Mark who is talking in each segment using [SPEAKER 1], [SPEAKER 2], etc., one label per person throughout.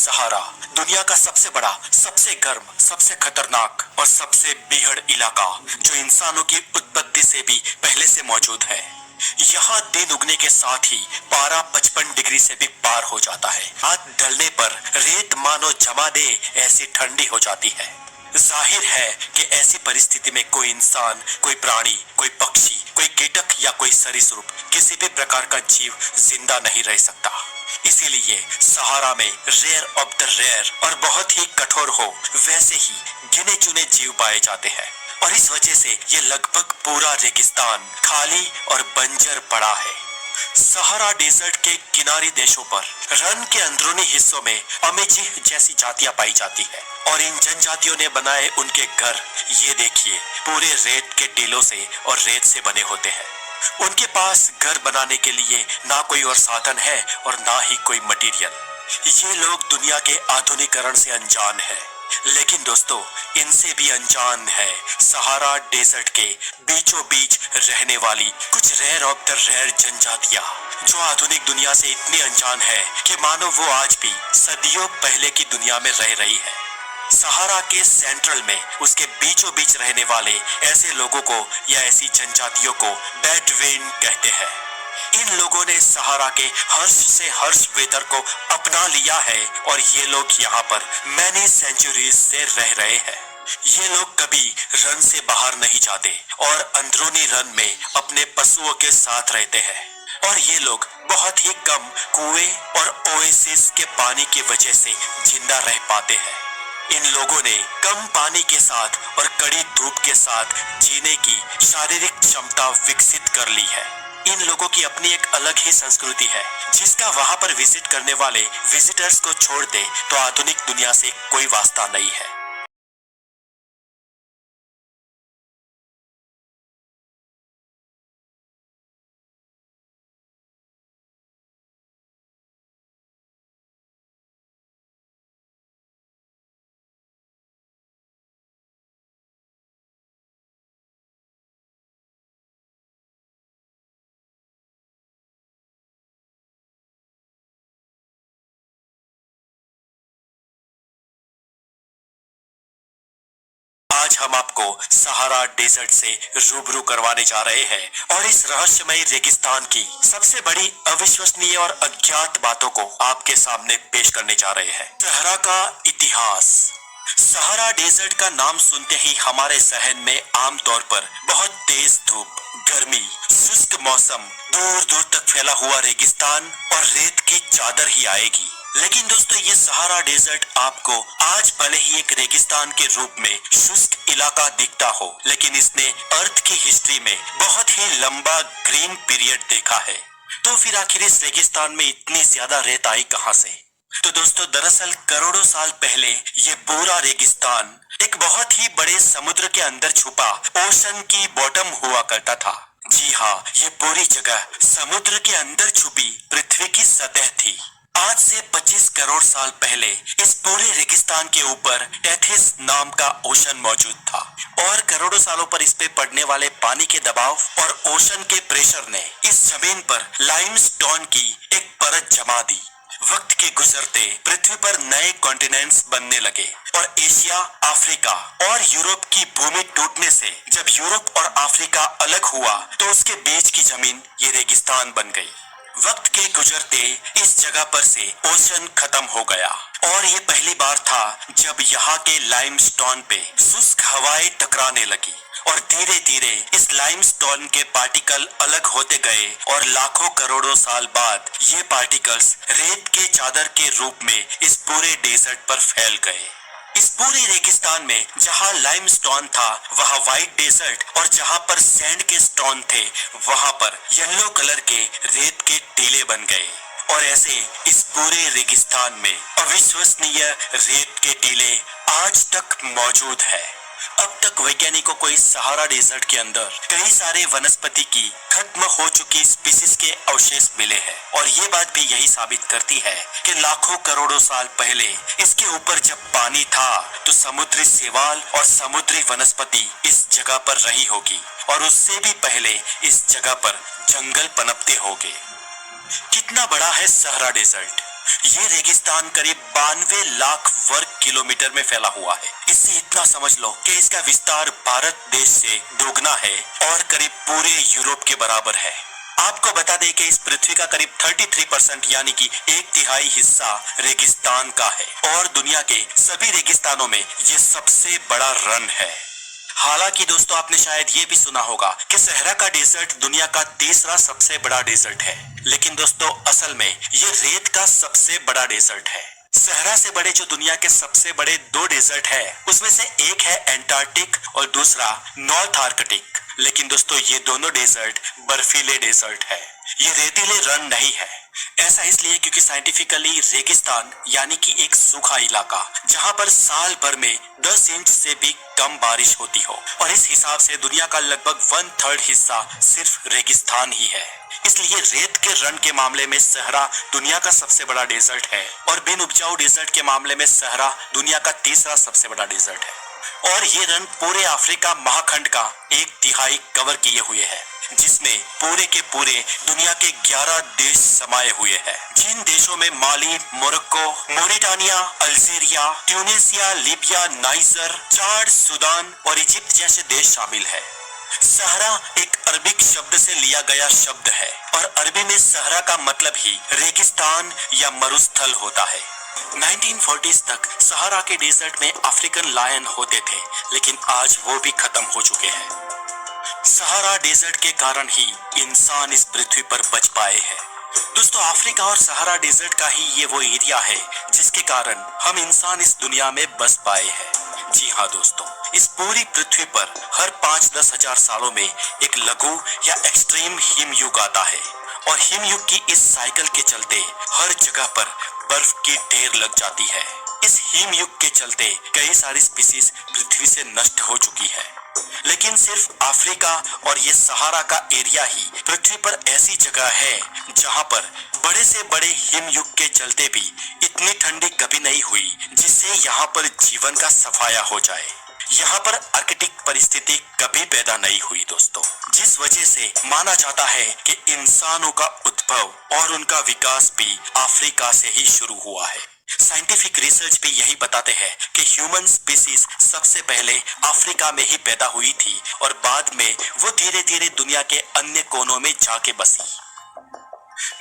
[SPEAKER 1] सहारा दुनिया का सबसे बड़ा, सबसे गर्म, सबसे खतरनाक और सबसे बीहड़ इलाका जो इंसानों की उत्पत्ति से भी पहले से मौजूद है। यहाँ दिन उगने के साथ ही पारा 55 डिग्री से भी पार हो जाता है। हाथ ढलने पर रेत मानो जमा दे ऐसी ठंडी हो जाती है। जाहिर है कि ऐसी परिस्थिति में कोई इंसान, कोई प्राणी, कोई पक्षी, कोई कीटक या कोई सरीसृप किसी भी प्रकार का जीव जिंदा नहीं रह सकता। इसीलिए सहारा में रेयर ऑफ द रेयर और बहुत ही कठोर हो वैसे ही गिने चुने जीव पाए जाते हैं और इस वजह से ये लगभग पूरा रेगिस्तान खाली और बंजर पड़ा है। सहारा डेजर्ट के किनारी देशों पर रन के अंदरूनी हिस्सों में अमेजी जैसी जातियां पाई जाती है और इन जनजातियों ने बनाए उनके घर, ये देखिए, पूरे रेत के टीलों से और रेत से बने होते हैं। उनके पास घर बनाने के लिए ना कोई और साधन है और ना ही कोई मटेरियल। ये लोग दुनिया के आधुनिकीकरण से अनजान है, लेकिन दोस्तों इनसे भी अनजान है सहारा डेजर्ट के बीचों बीच रहने वाली कुछ रेयर ऑफ द रेयर जनजातियां जो आधुनिक दुनिया से इतनी अनजान है कि मानो वो आज भी सदियों पहले की दुनिया में रह रही है। सहारा के सेंट्रल में उसके बीचों बीच रहने वाले ऐसे लोगों को या ऐसी जनजातियों को बेडवेन कहते हैं। इन लोगों ने सहारा के हर्ष से हर्ष वेदर को अपना लिया है और ये लोग यहाँ पर मैनी सेंचुरीज से रह रहे हैं। ये लोग कभी रन से बाहर नहीं जाते और अंदरूनी रन में अपने पशुओं के साथ रहते हैं और ये लोग बहुत ही कम कुएं और ओएसिस के पानी की वजह से जिंदा रह पाते हैं। इन लोगों ने कम पानी के साथ और कड़ी धूप के साथ जीने की शारीरिक क्षमता विकसित कर ली है। इन लोगों की अपनी एक अलग ही संस्कृति है जिसका वहां पर विजिट करने वाले विजिटर्स को छोड़ दे तो आधुनिक दुनिया से कोई वास्ता नहीं है। आज हम आपको सहारा डेजर्ट से रूबरू करवाने जा रहे हैं और इस रहस्यमय रेगिस्तान की सबसे बड़ी अविश्वसनीय और अज्ञात बातों को आपके सामने पेश करने जा रहे हैं। सहारा का इतिहास। सहारा डेजर्ट का नाम सुनते ही हमारे जहन में आमतौर पर बहुत तेज धूप, गर्मी, शुष्क मौसम, दूर दूर तक फैला हुआ रेगिस्तान और रेत की चादर ही आएगी। लेकिन दोस्तों ये सहारा डेजर्ट आपको आज भले ही एक रेगिस्तान के रूप में शुष्क इलाका दिखता हो, लेकिन इसने अर्थ की हिस्ट्री में बहुत ही लंबा ग्रीन पीरियड देखा है। तो फिर आखिर इस रेगिस्तान में इतनी ज्यादा रेत आई कहां से? तो दोस्तों दरअसल करोड़ों साल पहले ये पूरा रेगिस्तान एक बहुत ही बड़े समुद्र के अंदर छुपा ओशन की बॉटम हुआ करता था। जी हाँ, ये पूरी जगह समुद्र के अंदर छुपी पृथ्वी की सतह थी। आज से 25 करोड़ साल पहले इस पूरे रेगिस्तान के ऊपर टेथिस नाम का ओशन मौजूद था और करोड़ों सालों पर इस पे पड़ने वाले पानी के दबाव और ओशन के प्रेशर ने इस जमीन पर लाइमस्टोन की एक परत जमा दी। वक्त के गुजरते पृथ्वी पर नए कॉन्टिनेंट्स बनने लगे और एशिया, अफ्रीका और यूरोप की भूमि टूटने से जब यूरोप और अफ्रीका अलग हुआ तो उसके बीच की जमीन ये रेगिस्तान बन गई। वक्त के गुजरते इस जगह पर से ओशन खत्म हो गया और ये पहली बार था जब यहाँ के लाइमस्टोन पे शुष्क हवाएं टकराने लगी और धीरे धीरे इस लाइमस्टोन के पार्टिकल अलग होते गए और लाखों करोड़ों साल बाद ये पार्टिकल्स रेत के चादर के रूप में इस पूरे डेजर्ट पर फैल गए। इस पूरे रेगिस्तान में जहाँ लाइमस्टोन था वहाँ व्हाइट डेजर्ट और जहाँ पर सैंड के स्टोन थे वहाँ पर येलो कलर के रेत के टीले बन गए और ऐसे इस पूरे रेगिस्तान में अविश्वसनीय रेत के टीले आज तक मौजूद है। अब तक वैज्ञानिकों को इस सहारा डेजर्ट के अंदर कई सारे वनस्पति की खत्म हो चुकी स्पीसीज के अवशेष मिले हैं और ये बात भी यही साबित करती है कि लाखों करोड़ों साल पहले इसके ऊपर जब पानी था तो समुद्री शैवाल और समुद्री वनस्पति इस जगह पर रही होगी और उससे भी पहले इस जगह पर जंगल पनपते होंगे। कितना बड़ा है सहारा डेजर्ट? ये रेगिस्तान करीब 92 लाख वर्ग किलोमीटर में फैला हुआ है। इससे इतना समझ लो कि इसका विस्तार भारत देश से दोगुना है और करीब पूरे यूरोप के बराबर है। आपको बता दें कि इस पृथ्वी का करीब 33% यानी कि 1/3 हिस्सा रेगिस्तान का है और दुनिया के सभी रेगिस्तानों में ये सबसे बड़ा रन है। हालांकि दोस्तों आपने शायद ये भी सुना होगा कि सहरा का डेजर्ट दुनिया का तीसरा सबसे बड़ा डेजर्ट है, लेकिन दोस्तों असल में ये रेत का सबसे बड़ा डेजर्ट है। सहरा से बड़े जो दुनिया के सबसे बड़े 2 डेजर्ट है उसमें से एक है एंटार्क्टिक और दूसरा नॉर्थ आर्कटिक। लेकिन दोस्तों ये दोनों डेजर्ट बर्फीले डेजर्ट है, ये रेतीले रन नहीं है। ऐसा इसलिए क्योंकि साइंटिफिकली रेगिस्तान यानी कि एक सूखा इलाका जहां पर साल भर में 10 इंच से भी कम बारिश होती हो, और इस हिसाब से दुनिया का लगभग 1/3 हिस्सा सिर्फ रेगिस्तान ही है। इसलिए रेत के रन के मामले में सहरा दुनिया का सबसे बड़ा डेजर्ट है और बिन उपजाऊ डेजर्ट के मामले में सहरा दुनिया का तीसरा सबसे बड़ा डेजर्ट है। और ये रन पूरे अफ्रीका महाखंड का 1/3 कवर किए हुए है, जिसमें पूरे के पूरे दुनिया के 11 देश समाये हुए हैं, जिन देशों में Mali, Morocco, Mauritania, Algeria, Tunisia, Libya, Niger, Chad, Sudan और इजिप्ट जैसे देश शामिल है। सहरा एक अरबिक शब्द से लिया गया शब्द है और अरबी में सहरा का मतलब ही रेगिस्तान या मरुस्थल होता है। 1940s तक सहारा के डेजर्ट में अफ्रीकन लायन होते थे, लेकिन आज वो भी खत्म हो चुके हैं। सहारा डेजर्ट के कारण ही इंसान इस पृथ्वी पर बच पाए हैं। दोस्तों अफ्रीका और सहारा डेजर्ट का ही ये वो एरिया है जिसके कारण हम इंसान इस दुनिया में बस पाए हैं। जी हाँ दोस्तों, इस पूरी पृथ्वी पर हर 5-10 हजार सालों में एक लघु या एक्सट्रीम हिमयुग आता है और हिमयुग की इस साइकिल के चलते हर जगह पर बर्फ की ढेर लग जाती है। इस हिमयुग के चलते कई सारी स्पीसीज पृथ्वी से नष्ट हो चुकी है, लेकिन सिर्फ अफ्रीका और ये सहारा का एरिया ही पृथ्वी पर ऐसी जगह है जहां पर बड़े से बड़े हिमयुग के चलते भी इतनी ठंडी कभी नहीं हुई जिससे यहाँ पर जीवन का सफाया हो जाए। यहाँ पर आर्कटिक परिस्थिति कभी पैदा नहीं हुई दोस्तों, जिस वजह से माना जाता है कि इंसानों का उद्भव और उनका विकास भी अफ्रीका से ही शुरू हुआ है। साइंटिफिक रिसर्च भी यही बताते हैं कि ह्यूमन स्पीसीज सबसे पहले अफ्रीका में ही पैदा हुई थी और बाद में वो धीरे धीरे दुनिया के अन्य कोनों में जाके बसी।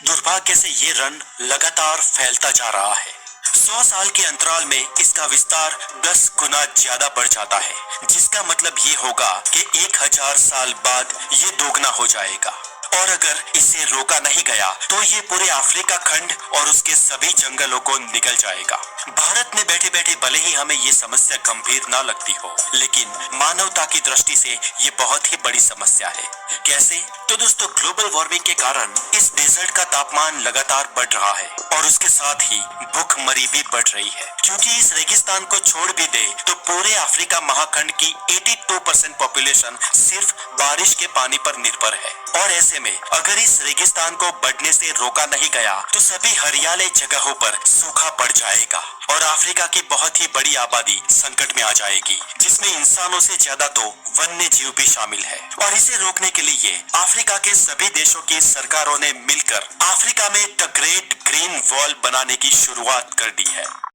[SPEAKER 1] दुर्भाग्य से ये रन लगातार फैलता जा रहा है। 100 साल के अंतराल में इसका विस्तार 10 गुना ज्यादा बढ़ जाता है, जिसका मतलब ये होगा कि 1000 साल बाद ये दोगुना हो जाएगा। और अगर इसे रोका नहीं गया तो ये पूरे अफ्रीका खंड और उसके सभी जंगलों को निगल जाएगा। भारत में बैठे बैठे भले ही हमें ये समस्या गंभीर ना लगती हो, लेकिन मानवता की दृष्टि से ये बहुत ही बड़ी समस्या है। कैसे? तो दोस्तों ग्लोबल वार्मिंग के कारण इस डेजर्ट का तापमान लगातार बढ़ रहा है और उसके साथ ही भूखमरी भी बढ़ रही है, क्योंकि इस रेगिस्तान को छोड़ भी दे तो पूरे अफ्रीका महाखंड की 82% पॉपुलेशन सिर्फ बारिश के पानी पर निर्भर है। और ऐसे में अगर इस रेगिस्तान को बढ़ने से रोका नहीं गया तो सभी हरियाले जगहों पर सूखा पड़ जाएगा और अफ्रीका की बहुत ही बड़ी आबादी संकट में आ जाएगी, जिसमें इंसानों से ज्यादा तो वन्य जीव भी शामिल है। और इसे रोकने के लिए अफ्रीका के सभी देशों की सरकारों ने मिलकर अफ्रीका में द ग्रेट ग्रीन वॉल बनाने की शुरुआत कर दी है।